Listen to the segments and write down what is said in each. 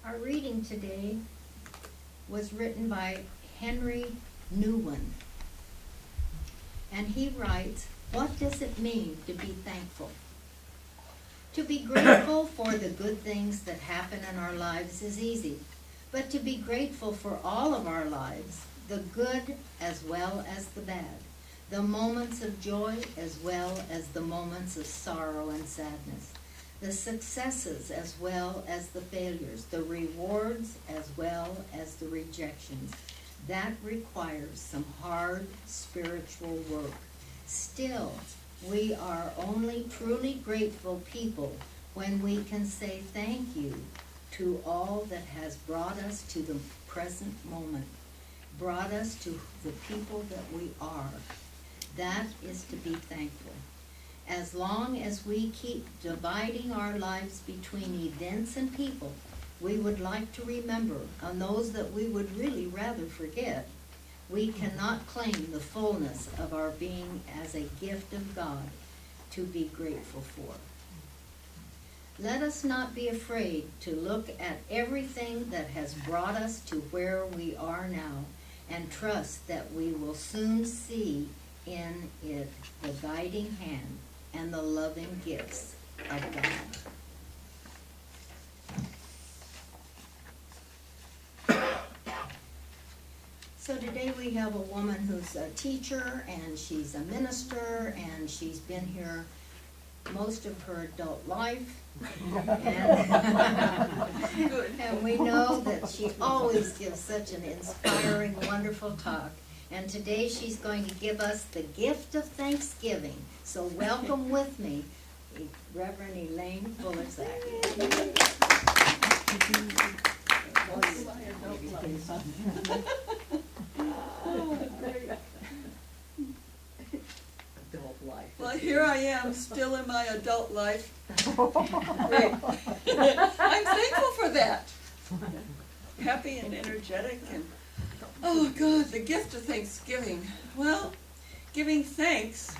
Our reading today was written by Henry Newman, and he writes, "What does it mean to be thankful? To be grateful for the good things that happen in our lives is easy, but to be grateful for all of our lives, the good as well as the bad, the moments of joy as well as the moments of sorrow and sadness, the successes as well as the failures, the rewards as well as the rejections. That requires some hard spiritual work. Still, we are only truly grateful people when we can say thank you to all that has brought us to the present moment, brought us to the people that we are. That is to be thankful. As long as we keep dividing our lives between events and people we would like to remember and those that we would really rather forget, we cannot claim the fullness of our being as a gift of God to be grateful for. Let us not be afraid to look at everything that has brought us to where we are now and trust that we will soon see in it the guiding hand and the loving gifts of God." So today we have a woman who's a teacher and she's a minister and she's been here most of her adult life. And we know that she always gives such an inspiring, wonderful talk. And today she's going to give us the gift of Thanksgiving. So welcome with me, Reverend Elaine Fuller-Zachey. Adult life. Well, here I am, still in my adult life. Great. I'm thankful for that. Happy and energetic and, oh God, the gift of Thanksgiving. Well, giving thanks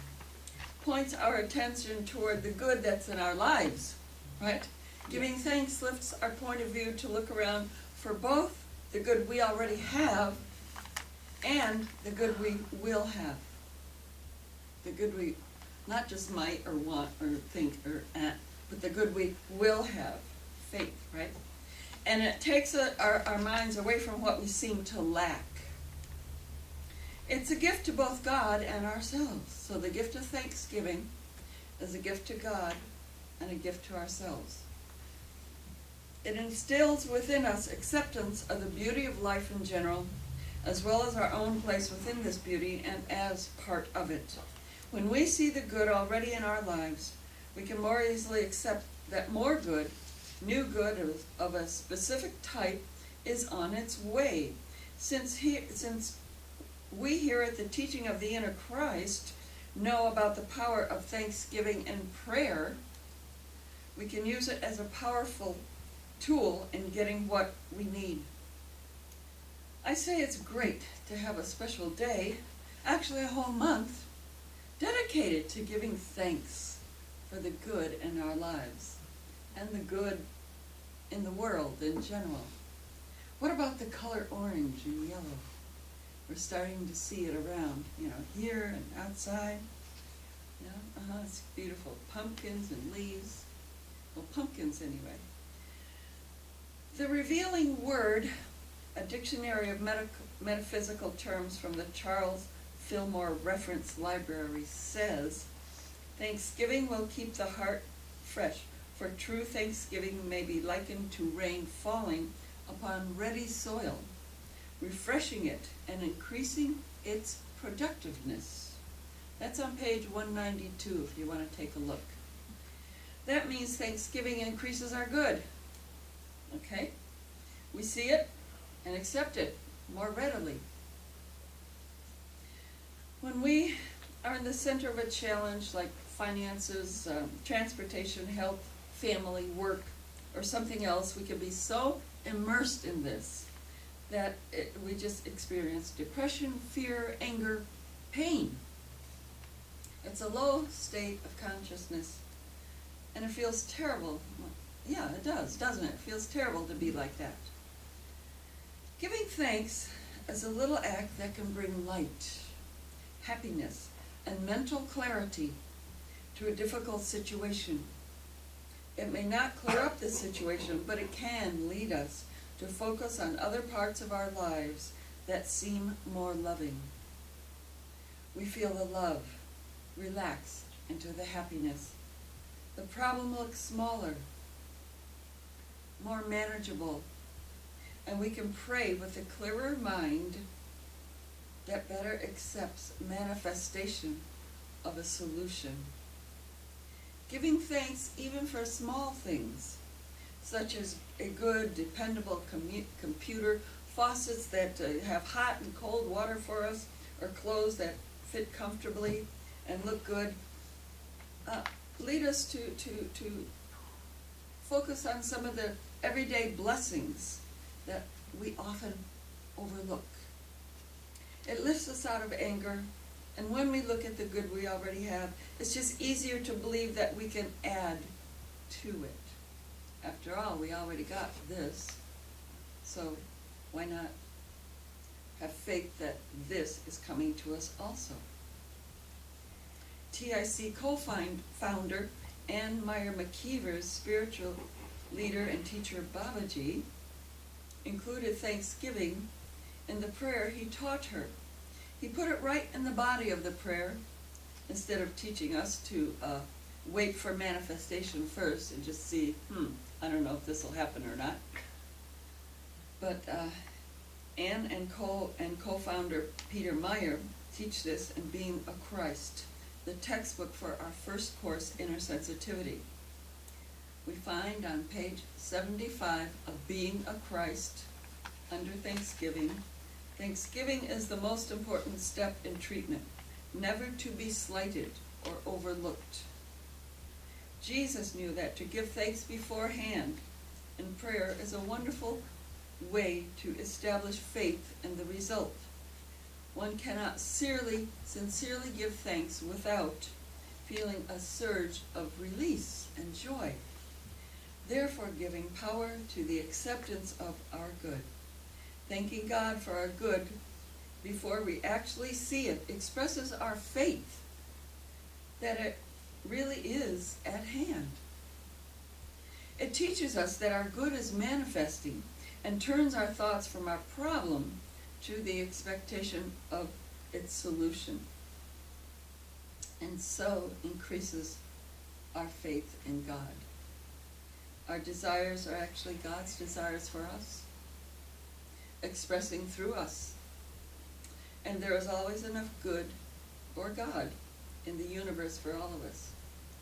points our attention toward the good that's in our lives, right? Giving thanks lifts our point of view to look around for both the good we already have and the good we will have. The good we not just might or want or think or but the good we will have, faith, right? And it takes our minds away from what we seem to lack. It's a gift to both God and ourselves. So the gift of Thanksgiving is a gift to God and a gift to ourselves. It instills within us acceptance of the beauty of life in general, as well as our own place within this beauty and as part of it. When we see the good already in our lives, we can more easily accept that more good, new good of a specific type, is on its way. Since we here at the teaching of the inner Christ know about the power of thanksgiving and prayer, we can use it as a powerful tool in getting what we need. I say it's great to have a special day, actually a whole month, dedicated to giving thanks for the good in our lives and the good in the world in general. What about the color orange and yellow? We're starting to see it around, here and outside. It's beautiful. Pumpkins and leaves. Well, pumpkins anyway. The revealing word, a dictionary of metaphysical terms from the Charles Fillmore Reference Library, says, "Thanksgiving will keep the heart fresh, for true thanksgiving may be likened to rain falling upon ready soil, refreshing it and increasing its productiveness." That's on page 192 if you want to take a look. That means Thanksgiving increases our good. Okay? We see it and accept it more readily. When we are in the center of a challenge like finances, transportation, health, family, work, or something else, we can be so immersed in this that we just experience depression, fear, anger, pain. It's a low state of consciousness, and it feels terrible Yeah, it does, doesn't it? It feels terrible to be like that. Giving thanks is a little act that can bring light, happiness, and mental clarity to a difficult situation. It may not clear up the situation, but it can lead us to focus on other parts of our lives that seem more loving. We feel the love, relax into the happiness. The problem looks smaller, more manageable, and we can pray with a clearer mind that better accepts manifestation of a solution. Giving thanks even for small things, such as a good, dependable computer, faucets that have hot and cold water for us, or clothes that fit comfortably and look good, lead us to focus on some of the everyday blessings that we often overlook. It lifts us out of anger, and when we look at the good we already have, it's just easier to believe that we can add to it. After all, we already got this, so why not have faith that this is coming to us also? TIC co-founder Ann Meyer McKeever's spiritual leader and teacher Babaji included thanksgiving in the prayer he taught her. He put it right in the body of the prayer instead of teaching us to wait for manifestation first and just see, I don't know if this will happen or not. But Ann and co-founder Peter Meyer teach this in Being a Christ, the textbook for our first course, Inner Sensitivity. We find on page 75 of Being a Christ, under Thanksgiving, Thanksgiving is the most important step in treatment, never to be slighted or overlooked. Jesus knew that to give thanks beforehand in prayer is a wonderful way to establish faith in the result. One cannot sincerely give thanks without feeling a surge of release and joy, therefore giving power to the acceptance of our good. Thanking God for our good before we actually see it expresses our faith that it really is at hand. It teaches us that our good is manifesting and turns our thoughts from our problem to the expectation of its solution, and so increases our faith in God. Our desires are actually God's desires for us, expressing through us. And there is always enough good, or God, in the universe for all of us.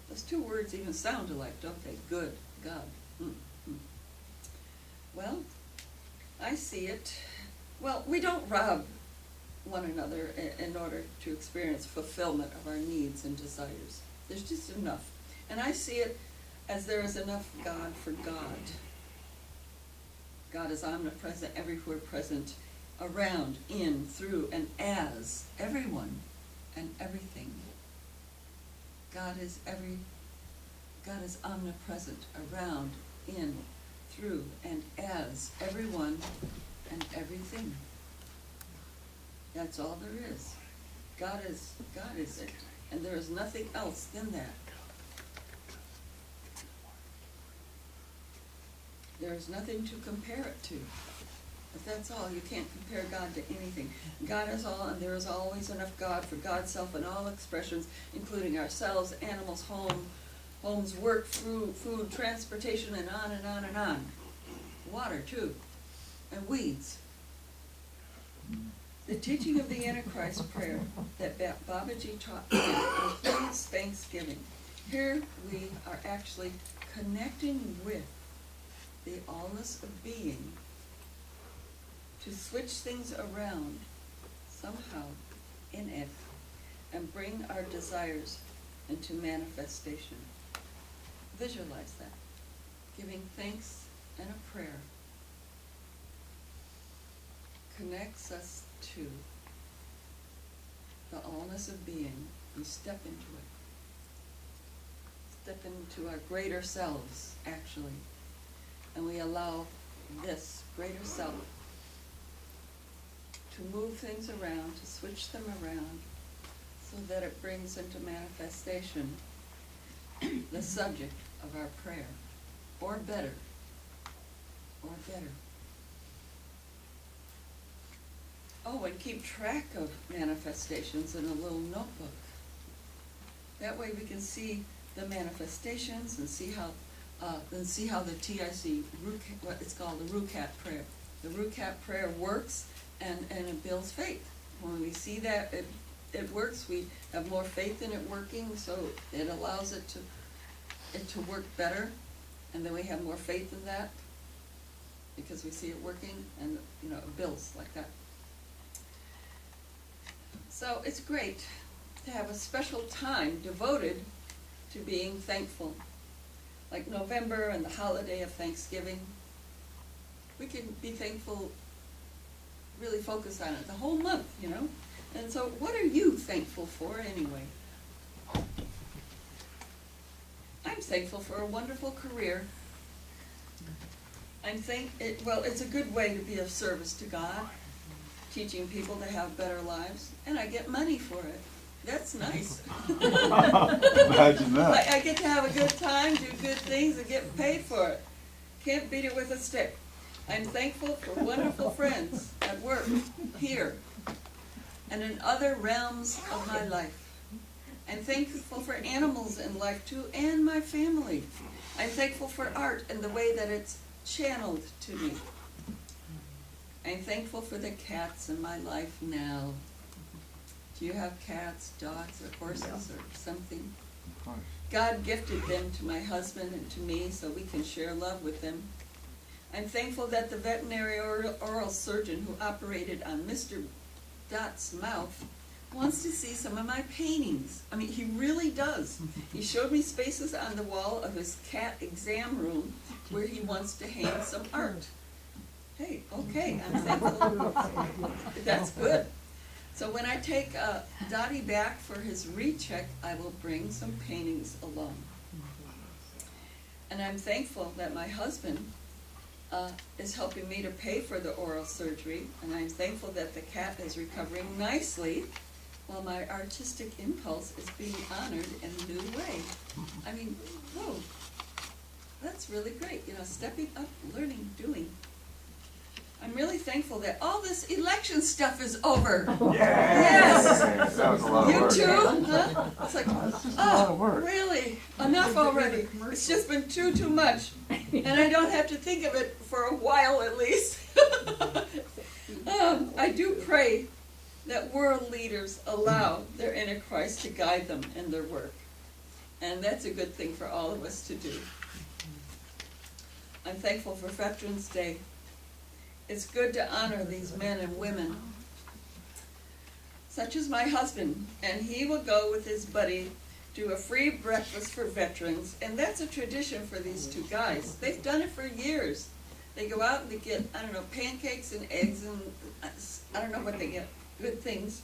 Those two words even sound alike, don't they? Good, God. Well, I see it. Well, we don't rob one another in order to experience fulfillment of our needs and desires. There's just enough. And I see it as there is enough God for God. God is omnipresent, everywhere present, around, in, through, and as everyone and everything. God is omnipresent, around, in, through, and as everyone and everything. That's all there is. God is it, and there is nothing else than that. There is nothing to compare it to. If that's all, you can't compare God to anything. God is all, and there is always enough God for God's self in all expressions, including ourselves, animals, homes, work, food, transportation, and on and on and on. Water, too, and weeds. The teaching of the Antichrist prayer that Babaji taught me includes thanksgiving. Here we are actually connecting with the allness of being to switch things around somehow in it and bring our desires into manifestation. Visualize that. Giving thanks and a prayer connects us to the allness of being. We step into it. Step into our greater selves, actually. and we allow this greater self to move things around, to switch them around, so that it brings into manifestation the subject of our prayer, or better, or better. Oh, and keep track of manifestations in a little notebook. That way we can see the manifestations and see how the TIC, what it's called the RUCAT prayer. The RUCAT prayer works and it builds faith. When we see that it works, we have more faith in it working, so it allows it to work better, and then we have more faith in that because we see it working, and it builds like that. So it's great to have a special time devoted to being thankful. Like November and the holiday of Thanksgiving, we can be thankful, really focus on it the whole month, And so what are you thankful for anyway? I'm thankful for a wonderful career. It's a good way to be of service to God, teaching people to have better lives, and I get money for it. That's nice. Imagine that. I get to have a good time, do good things, and get paid for it. Can't beat it with a stick. I'm thankful for wonderful friends at work, here, and in other realms of my life. I'm thankful for animals in life too, and my family. I'm thankful for art and the way that it's channeled to me. I'm thankful for the cats in my life now. Do you have cats, dogs, or horses, or something? Of course. God gifted them to my husband and to me so we can share love with them. I'm thankful that the veterinary oral surgeon who operated on Mr. Dot's mouth wants to see some of my paintings. I mean, he really does. He showed me spaces on the wall of his cat exam room where he wants to hang some art. Hey, okay, I'm thankful. That's good. So when I take Dottie back for his recheck, I will bring some paintings along. And I'm thankful that my husband is helping me to pay for the oral surgery, and I'm thankful that the cat is recovering nicely while my artistic impulse is being honored in a new way. I mean, whoa, that's really great, stepping up, learning, doing. I'm really thankful that all this election stuff is over. Yes! That was a lot of You work. too? Huh? It's like, lot of work. really? Enough already. It's just been too much. And I don't have to think of it for a while at least. I do pray that world leaders allow their inner Christ to guide them in their work. And that's a good thing for all of us to do. I'm thankful for Veterans Day. It's good to honor these men and women, such as my husband, and he will go with his buddy to a free breakfast for veterans, and that's a tradition for these two guys. They've done it for years. They go out and they get, pancakes and eggs and I don't know what they get, good things.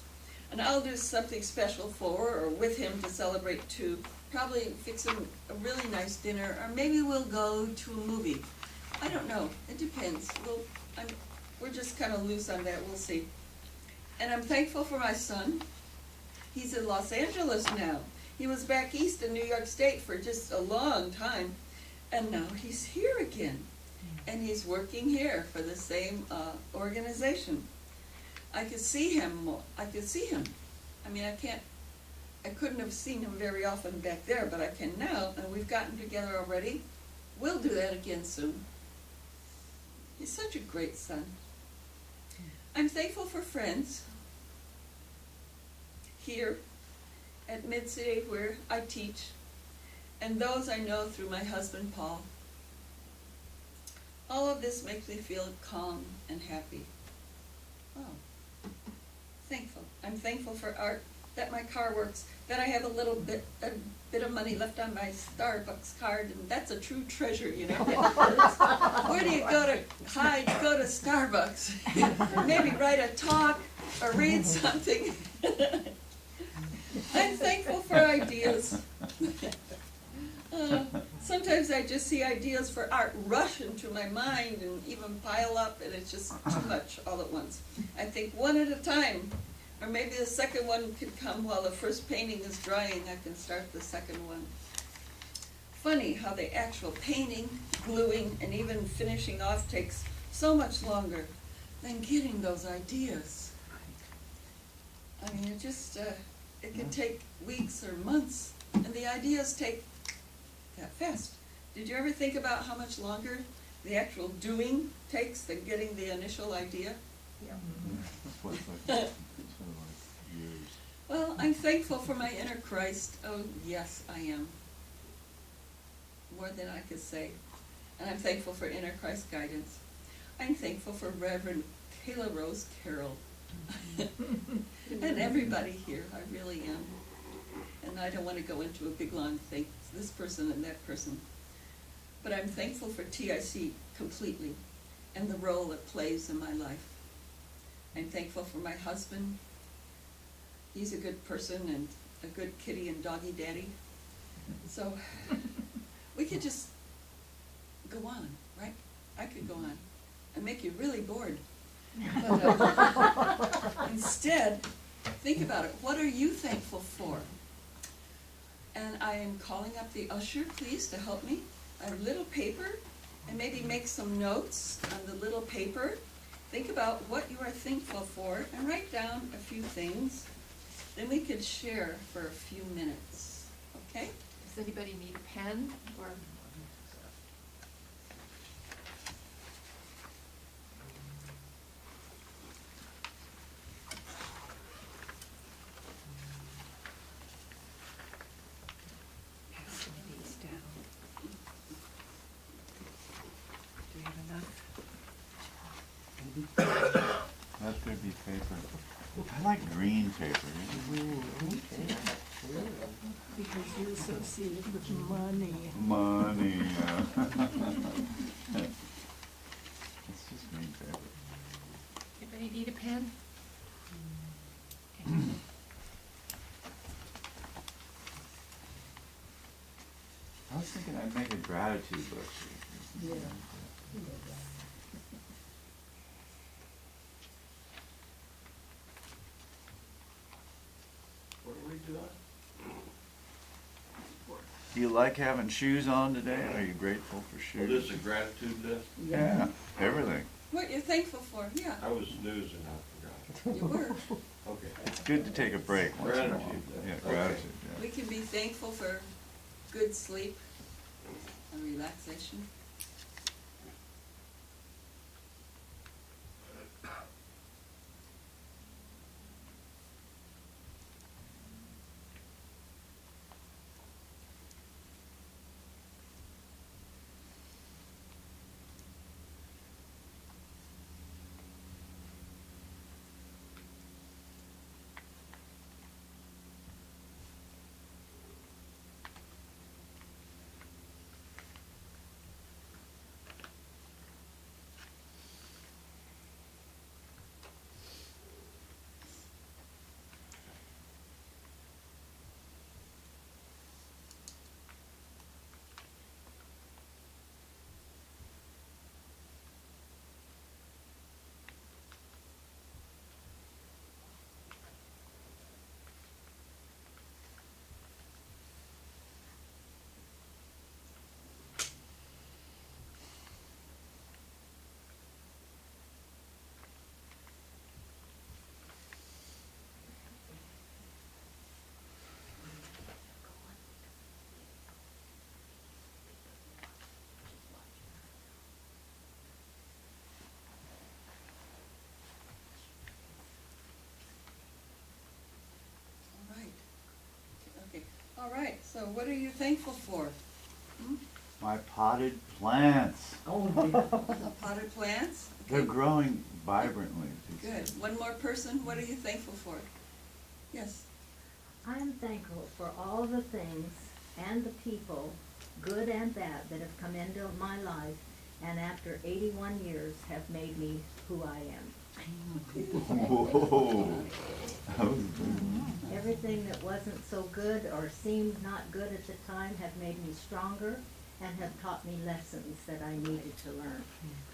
And I'll do something special for or with him to celebrate too. Probably fix him a really nice dinner, or maybe we'll go to a movie. I don't know, it depends. We're just kind of loose on that, we'll see. And I'm thankful for my son. He's in Los Angeles now. He was back east in New York State for just a long time, and now he's here again. And he's working here for the same organization. I could see him more. I mean, I couldn't have seen him very often back there, but I can now, and we've gotten together already. We'll do that again soon. He's such a great son. I'm thankful for friends here at Mid-City where I teach, and those I know through my husband Paul. All of this makes me feel calm and happy. Oh, thankful. I'm thankful for art, that my car works, that I have a bit of money left on my Starbucks card, and that's a true treasure, Where do you go to hide? You go to Starbucks. Maybe write a talk or read something. I'm thankful for ideas. Sometimes sometimes I just see ideas for art rush into my mind and even pile up, and it's just too much all at once. I think one at a time, or maybe the second one could come while the first painting is drying. I can start the second one. Funny how the actual painting, gluing, and even finishing off takes so much longer than getting those ideas. I mean, it can take weeks or months, and the ideas take that fast. Did you ever think about how much longer the actual doing takes than getting the initial idea? Yeah. That's what it's like. It's sort of like years. Well, I'm thankful for my inner Christ. Oh, yes, I am. More than I could say. And I'm thankful for inner Christ guidance. I'm thankful for Reverend Kayla Rose Carroll. And everybody here, I really am. And I don't want to go into a big long thing, this person and that person. But I'm thankful for TIC completely and the role it plays in my life. I'm thankful for my husband. He's a good person and a good kitty and doggy daddy. So we could just go on, right? I could go on and make you really bored. But instead, think about it. What are you thankful for? And I am calling up the usher, please, to help me. A little paper, and maybe make some notes on the little paper. Think about what you are thankful for, and write down a few things. Then we could share for a few minutes, okay? Does anybody need a pen or? Passing these down. Do you have enough? Let there be paper. I like green paper. Because you're associated with money. Money. It's just green paper. Anybody need a pen? I was thinking I'd make a gratitude book. Yeah. What are we doing? Do you like having shoes on today? Are you grateful for Well, shoes? this is a gratitude list. Yeah, everything. What you're thankful for, yeah. I was snoozing, I forgot. You were. Okay. It's good to take a break once in a while. Gratitude, Yeah, okay. gratitude, We yeah. can be thankful for good sleep and relaxation. All right, so what are you thankful for? My potted plants. Oh, The potted plants? They're Okay, growing vibrantly. good. One more person, what are you thankful for? Yes, I'm thankful for all the things and the people, good and bad, that have come into my life and after 81 years have made me who I am. Whoa. That was good. Everything that wasn't so good or seemed not good at the time have made me stronger and have taught me lessons that I needed to learn.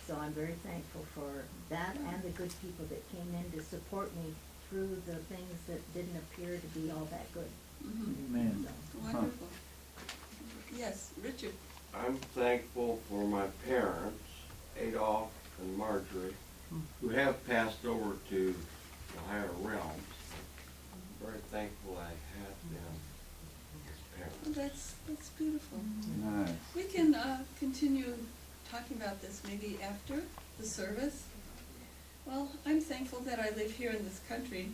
So I'm very thankful for that and the good people that came in to support me through the things that didn't appear to be all that good. Amen. So, Wonderful. Yes, Richard. I'm thankful for my parents, Adolph and Marjorie, who have passed over to the higher realms. I'm very thankful I had them as Oh, parents. that's beautiful. Nice. We can continue talking about this maybe after the service. Well, I'm thankful that I live here in this country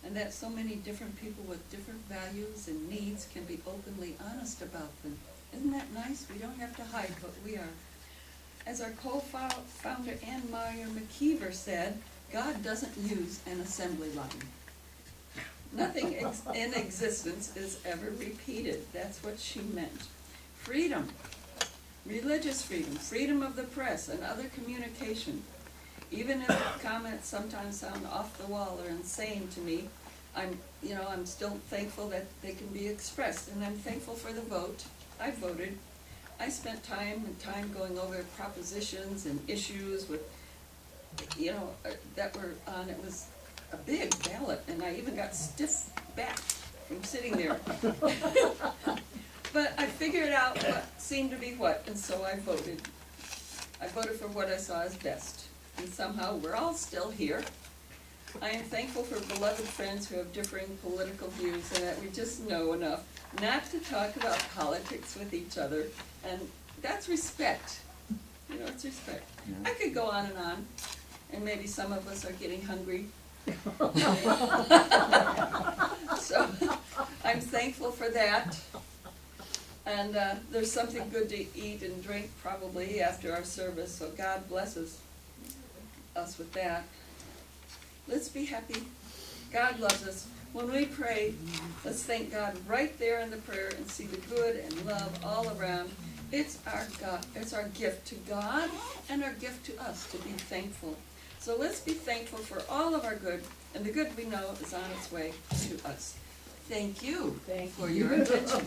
and that so many different people with different values and needs can be openly honest about them. Isn't that nice? We don't have to hide what we are. As our co-founder Ann Meyer McKeever said, God doesn't use an assembly line. Nothing in existence is ever repeated. That's what she meant. Freedom, religious freedom, freedom of the press and other communication. Even if comments sometimes sound off the wall or insane to me, I'm still thankful that they can be expressed, and I'm thankful for the vote. I voted. I spent time going over propositions and issues with, that were on. It was a big ballot, and I even got stiff back from sitting there. But I figured out what seemed to be what, and so I voted. I voted for what I saw as best. And somehow we're all still here. I am thankful for beloved friends who have differing political views and that we just know enough not to talk about politics with each other. And that's respect. It's respect. Yeah. I could go on, and maybe some of us are getting hungry. So I'm thankful for that. And there's something good to eat and drink probably after our service, so God blesses us with that. Let's be happy. God loves us. When we pray, let's thank God right there in the prayer and see the good and love all around. It's our gift to God and our gift to us to be thankful. So let's be thankful for all of our good, and the good we know is on its way to us. Thank you for your attention.